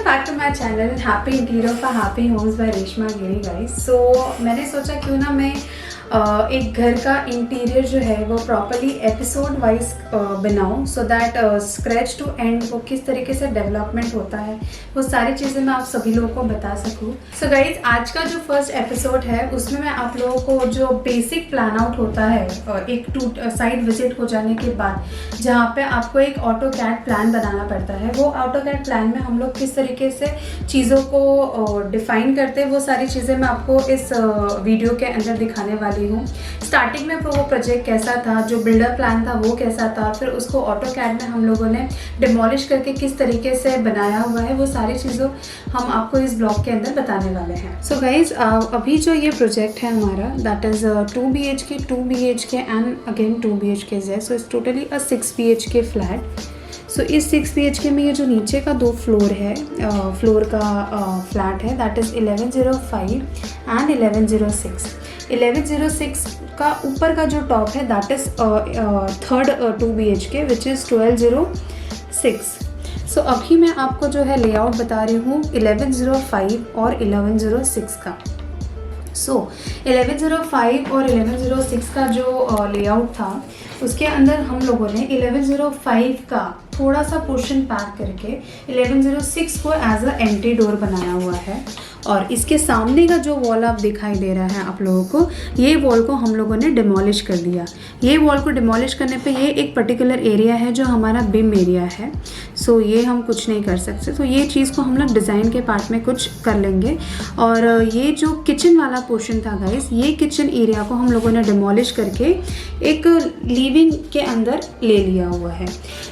Back to my channel happy interior for happy homes by Reshma Giri guys. So मैंने सोचा क्यों ना मैं एक घर का इंटीरियर जो है वो प्रॉपरली एपिसोड वाइज बनाऊं, so that scratch to end वो किस तरीके से डेवलपमेंट होता है वो सारी चीज़ें मैं आप सभी लोगों को बता सकूं। सो गाइज आज का जो फर्स्ट एपिसोड है उसमें मैं आप लोगों को जो बेसिक प्लान आउट होता है एक साइट विजिट हो जाने के बाद, जहाँ पे आपको एक ऑटो कैड प्लान बनाना पड़ता है, वो ऑटो कैड प्लान में हम लोग किस तरीके से चीज़ों को डिफाइन करते हैं वो सारी चीज़ें मैं आपको इस वीडियो के अंदर दिखाने वाली हूँ। स्टार्टिंग में वो प्रोजेक्ट कैसा था, जो बिल्डर प्लान था वो कैसा था, फिर उसको ऑटो कैड में हम लोगों ने डिमोलिश करके किस तरीके से बनाया हुआ है, वो सारी चीज़ों हम आपको इस ब्लॉग के अंदर बताने वाले हैं। सो गाइज अभी जो ये प्रोजेक्ट है हमारा that is 2 BHK 2 BHK and again 2 BHK है। So it's totally a 6 BHK flat. So इस 6 BHK में ये जो नीचे का 2 फ्लोर है, फ्लोर का फ्लैट है दैट इज़ 1105 एंड 1106। 1106 का ऊपर का जो टॉप है that is third 2 BHK which is 1206। सो अभी मैं आपको जो है लेआउट बता रही हूँ 1105 और 1106 का। सो 1105 और 1106 का जो लेआउट था उसके अंदर हम लोगों ने 1105 का थोड़ा सा पोर्शन पैक करके 1106 को एज अ एंट्री डोर बनाया हुआ है। और इसके सामने का जो वॉल आप दिखाई दे रहा है आप लोगों को, ये वॉल को हम लोगों ने डिमोलिश कर दिया। ये वॉल को डिमोलिश करने पे ये एक पर्टिकुलर एरिया है जो हमारा बिम एरिया है। सो ये हम कुछ नहीं कर सकते, तो ये चीज़ को हम लोग डिज़ाइन के पार्ट में कुछ कर लेंगे। और ये जो किचन वाला पोर्शन था गाइस, ये किचन एरिया को हम लोगों ने डिमोलिश करके एक लिविंग के अंदर ले लिया हुआ है।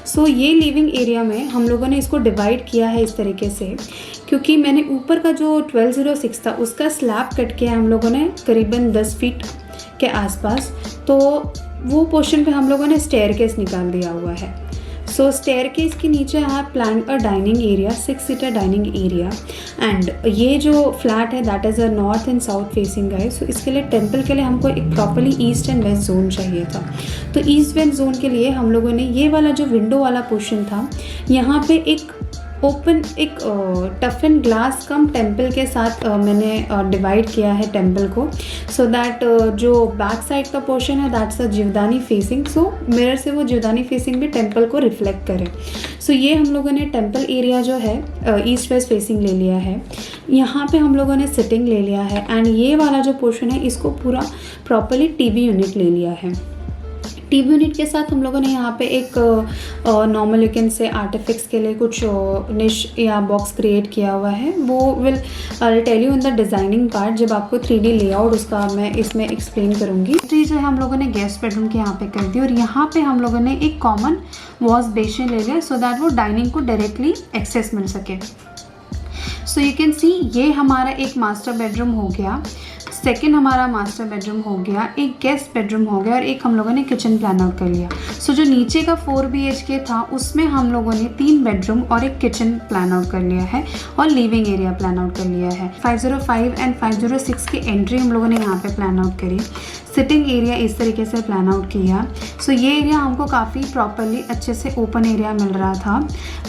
सो ये लिविंग एरिया में हम लोगों ने इसको डिवाइड किया है इस तरीके से, क्योंकि मैंने ऊपर का जो 1206 था उसका स्लैब कट किया हम लोगों ने करीबन 10 फीट के आसपास, तो वो पोर्शन पे हम लोगों ने स्टेयरकेस निकाल दिया हुआ है। सो स्टेयरकेस के नीचे है plan a dining area, 6 seater dining area. And ये जो फ्लैट है that is a north and south facing है। सो इसके लिए टेम्पल के लिए हमको एक properly east and west zone चाहिए था। तो ईस्ट वेस्ट जोन के लिए हम लोगों ने ये वाला जो विंडो वाला पोर्शन था यहाँ पे एक ओपन एक टफन ग्लास कम टेम्पल के साथ मैंने डिवाइड किया है टेम्पल को, सो दैट जो बैक साइड का पोर्शन है that's a Jivdani facing. So mirror से वो जीवदानी फेसिंग भी टेम्पल को रिफ्लेक्ट करे। सो ये हम लोगों ने टेम्पल एरिया जो है ईस्ट वेस्ट फेसिंग ले लिया है। यहाँ पे हम लोगों ने सिटिंग ले लिया है। एंड ये वाला जो पोर्शन है इसको पूरा प्रॉपरली टीवी यूनिट ले लिया है। टीवी यूनिट के साथ हम लोगों ने यहाँ पे एक नॉर्मल यू कैन से आर्टिफिक्स के लिए कुछ निश या बॉक्स क्रिएट किया हुआ है। वो will tell you in the designing part, जब आपको 3D लेआउट उसका मैं इसमें एक्सप्लेन करूँगी। तो जो है हम लोगों ने गेस्ट बेडरूम के यहाँ पे कर दी और यहाँ पे हम लोगों ने एक कॉमन वॉश बेसिन ले लिया सो दैट वो डाइनिंग को डायरेक्टली एक्सेस मिल सके। सो यू कैन सी ये हमारा एक मास्टर बेडरूम हो गया, सेकेंड हमारा मास्टर बेडरूम हो गया, एक गेस्ट बेडरूम हो गया और एक हम लोगों ने किचन प्लान आउट कर लिया। सो जो नीचे का 4 BHK था उसमें हम लोगों ने 3 बेडरूम और एक किचन प्लान आउट कर लिया है और लिविंग एरिया प्लान आउट कर लिया है। 505 एंड 506 की एंट्री हम लोगों ने यहाँ पे प्लान आउट करी। सिटिंग एरिया इस तरीके से प्लान आउट किया। सो ये एरिया हमको काफ़ी प्रॉपरली अच्छे से ओपन एरिया मिल रहा था।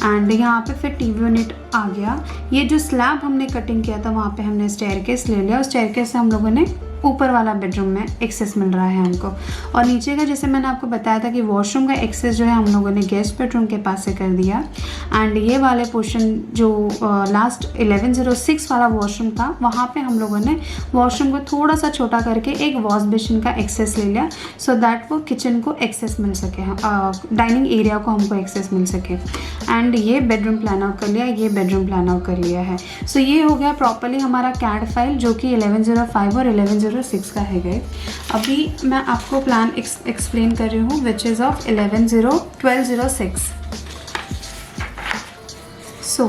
एंड यहाँ पे फिर टीवी यूनिट आ गया। ये जो स्लैब हमने कटिंग किया था वहाँ पे हमने स्टेयरकेस ले लिया और स्टेयरकेस से हम लोगों ने ऊपर वाला बेडरूम में एक्सेस मिल रहा है हमको। और नीचे का जैसे मैंने आपको बताया था कि वॉशरूम का एक्सेस जो है हम लोगों ने गेस्ट बेडरूम के पास से कर दिया। एंड ये वाले पोर्शन जो लास्ट 1106 वाला वॉशरूम था वहाँ पे हम लोगों ने वॉशरूम को थोड़ा सा छोटा करके एक वॉश बेसिन का एक्सेस ले लिया सो दैट वो किचन को एक्सेस मिल सके, डाइनिंग एरिया को हमको एक्सेस मिल सके। एंड ये बेडरूम प्लान आउट कर लिया, ये बेडरूम प्लान आउट कर लिया है। सो ये हो गया प्रॉपरली हमारा कैड फाइल जो कि 1105 और 1106 का है गए। अभी मैं आपको प्लान एक्सप्लेन कर रही हूँ विच इज़ ऑफ 1206। सो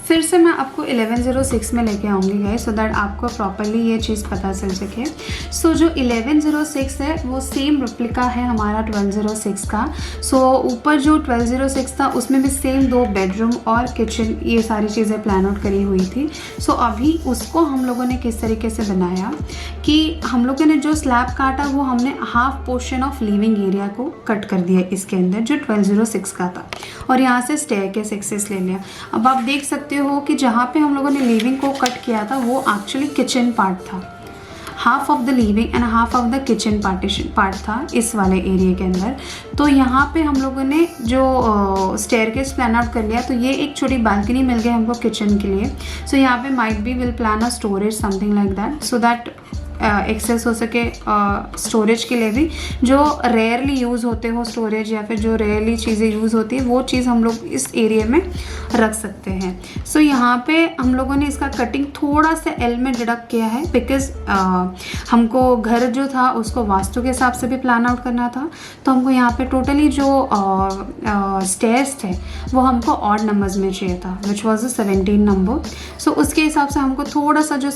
फिर से मैं आपको 1106 में लेके आऊँगी गाइस, सो दैट आपको प्रॉपरली ये चीज़ पता चल सके। सो जो 1106 है वो सेम रेप्लिका है हमारा 1206 का। सो ऊपर जो 1206 था उसमें भी सेम 2 बेडरूम और किचन ये सारी चीज़ें प्लान आउट करी हुई थी। सो अभी उसको हम लोगों ने किस तरीके से बनाया कि हम लोगों ने जो स्लैब काटा वो हमने half portion of living area को कट कर दिया इसके अंदर जो 1206 का था, और यहाँ से स्टेयरकेस एक्सेस ले लिया। अब आप देख सकते हो कि जहाँ पे हम लोगों ने लिविंग को कट किया था वो एक्चुअली किचन पार्ट था। Half of the living and half of the kitchen partition part था इस वाले एरिया के अंदर। तो यहाँ पे हम लोगों ने जो स्टेयरकेस प्लान आउट कर लिया, तो ये एक छोटी बालकनी मिल गई हमको किचन के लिए। सो यहाँ पे might be will plan a storage something like that, so that access हो सके स्टोरेज के लिए भी। जो रेयरली यूज़ होते हो स्टोरेज या फिर जो रेयरली चीज़ें यूज़ होती है वो चीज़ हम लोग इस एरिया में रख सकते हैं। सो यहाँ पे हम लोगों ने इसका कटिंग थोड़ा सा एल में डिडक्ट किया है, बिकॉज हमको घर जो था उसको वास्तु के हिसाब से भी प्लान आउट करना था। तो हमको यहाँ पे टोटली जो स्टेयर्स थे वो हमको ऑड नंबर्स में चाहिए था, विच वॉज 17 नंबर। सो उसके हिसाब से हमको थोड़ा सा जो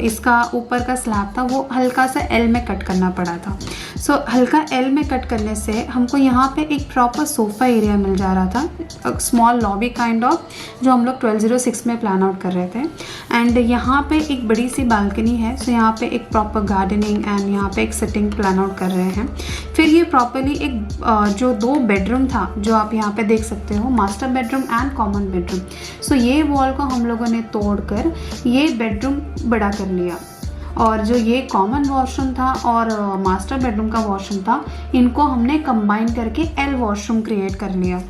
इसका ऊपर का स्लैब था वो हल्का सा एल में कट करना पड़ा था। सो हल्का एल में कट करने से हमको यहाँ पे एक प्रॉपर सोफ़ा एरिया मिल जा रहा था, स्मॉल लॉबी काइंड ऑफ, जो हम लोग 1206 में प्लान आउट कर रहे थे। एंड यहाँ पे एक बड़ी सी बालकनी है, सो यहाँ पे एक प्रॉपर गार्डनिंग एंड यहाँ पे एक सिटिंग प्लान आउट कर रहे हैं। फिर ये प्रॉपरली एक जो 2 बेडरूम था जो आप यहाँ पे देख सकते हो, master bedroom and common bedroom. So ये वॉल को हम लोगों ने तोड़कर ये बेडरूम बड़ा कर लिया, और जो ये कॉमन वॉशरूम था और मास्टर बेडरूम का वॉशरूम था इनको हमने कंबाइन करके एल वॉशरूम क्रिएट कर लिया।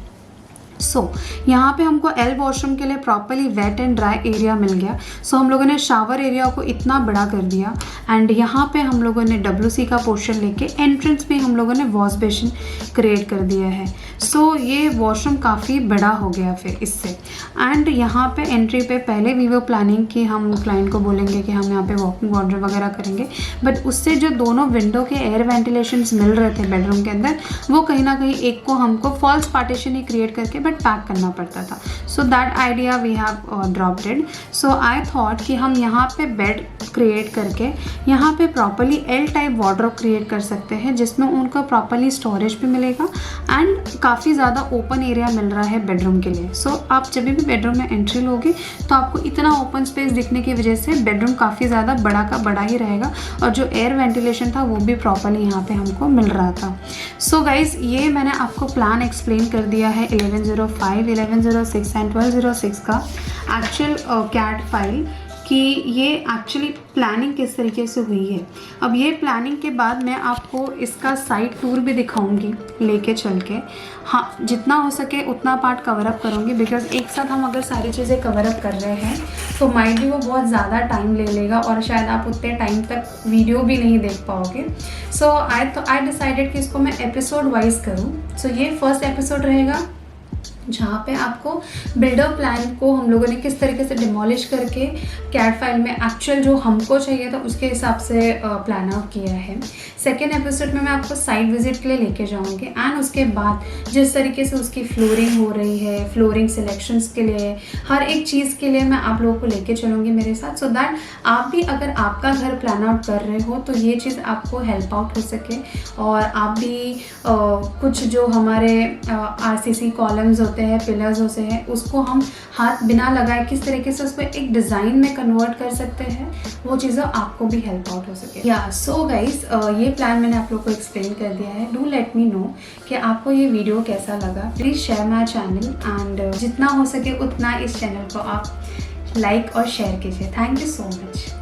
यहाँ पे हमको एल वॉशरूम के लिए properly wet and dry area मिल गया। हम लोगों ने शावर एरिया को इतना बड़ा कर दिया, एंड यहाँ पे हम लोगों ने WC का पोर्शन लेके एंट्रेंस पे हम लोगों ने वॉश बेसिन क्रिएट कर दिया है। ये वॉशरूम काफ़ी बड़ा हो गया फिर इससे। एंड यहाँ पे एंट्री पे पहले वी वो प्लानिंग कि हम क्लाइंट को बोलेंगे कि हम यहाँ पे वॉकिंग वार्डरोब वगैरह करेंगे, बट उससे जो दोनों विंडो के एयर वेंटिलेशंस मिल रहे थे बेडरूम के अंदर, वो कहीं ना कहीं एक को हमको फॉल्स पार्टीशन ही क्रिएट करके बट पैक करना पड़ता था। So that idea we have dropped it. So I thought कि हम यहाँ पे बेड क्रिएट करके यहाँ पे properly L type wardrobe create कर सकते हैं, जिसमें उनको प्रॉपरली स्टोरेज भी मिलेगा एंड काफ़ी ज़्यादा ओपन एरिया मिल रहा है बेडरूम के लिए। आप जब भी बेडरूम में एंट्री लोगे तो आपको इतना ओपन स्पेस दिखने की वजह से बेडरूम काफ़ी ज़्यादा बड़ा का बड़ा ही रहेगा, और जो एयर वेंटिलेशन था वो भी प्रॉपरली यहाँ पे हमको मिल रहा था। गाइज, ये मैंने आपको प्लान एक्सप्लेन कर दिया है 1105, 1106 एंड 1206 का एक्चुअल कैड फाइल, कि ये एक्चुअली प्लानिंग किस तरीके से हुई है। अब ये प्लानिंग के बाद मैं आपको इसका साइट टूर भी दिखाऊंगी लेके चल के। हाँ, जितना हो सके उतना पार्ट कवर अप करूँगी, बिकॉज एक साथ हम अगर सारी चीज़ें कवर अप कर रहे हैं तो माइट भी वो बहुत ज़्यादा टाइम ले लेगा और शायद आप उतने टाइम तक वीडियो भी नहीं देख पाओगे। आई डिसाइडेड कि इसको मैं एपिसोड वाइज करूँ। ये फर्स्ट एपिसोड रहेगा जहाँ पे आपको बिल्डर प्लान को हम लोगों ने किस तरीके से डिमोलिश करके कैड फाइल में एक्चुअल जो हमको चाहिए था उसके हिसाब से प्लान आउट किया है। सेकेंड एपिसोड में मैं आपको साइट विजिट के लिए लेके जाऊँगी, एंड उसके बाद जिस तरीके से उसकी फ्लोरिंग हो रही है, फ्लोरिंग सिलेक्शंस के लिए, हर एक चीज़ के लिए मैं आप लोगों को लेके चलूँगी मेरे साथ, सो दैट आप भी अगर आपका घर प्लान आउट कर रहे हो तो ये चीज़ आपको हेल्प आउट हो सके, और आप भी कुछ जो हमारे RCC कॉलम्स होते हैं, पिलर्स होते हैं, उसको हम हाथ बिना लगाए किस तरीके से उसको एक डिज़ाइन में कन्वर्ट कर सकते हैं, वो चीज़ें आपको भी हेल्प आउट हो सके। सो गाइस, ये प्लान मैंने आप लोग को एक्सप्लेन कर दिया है। डू लेट मी नो कि आपको ये वीडियो कैसा लगा। Please share my channel, and जितना हो सके उतना इस चैनल को आप लाइक और शेयर कीजिए। Thank you so much.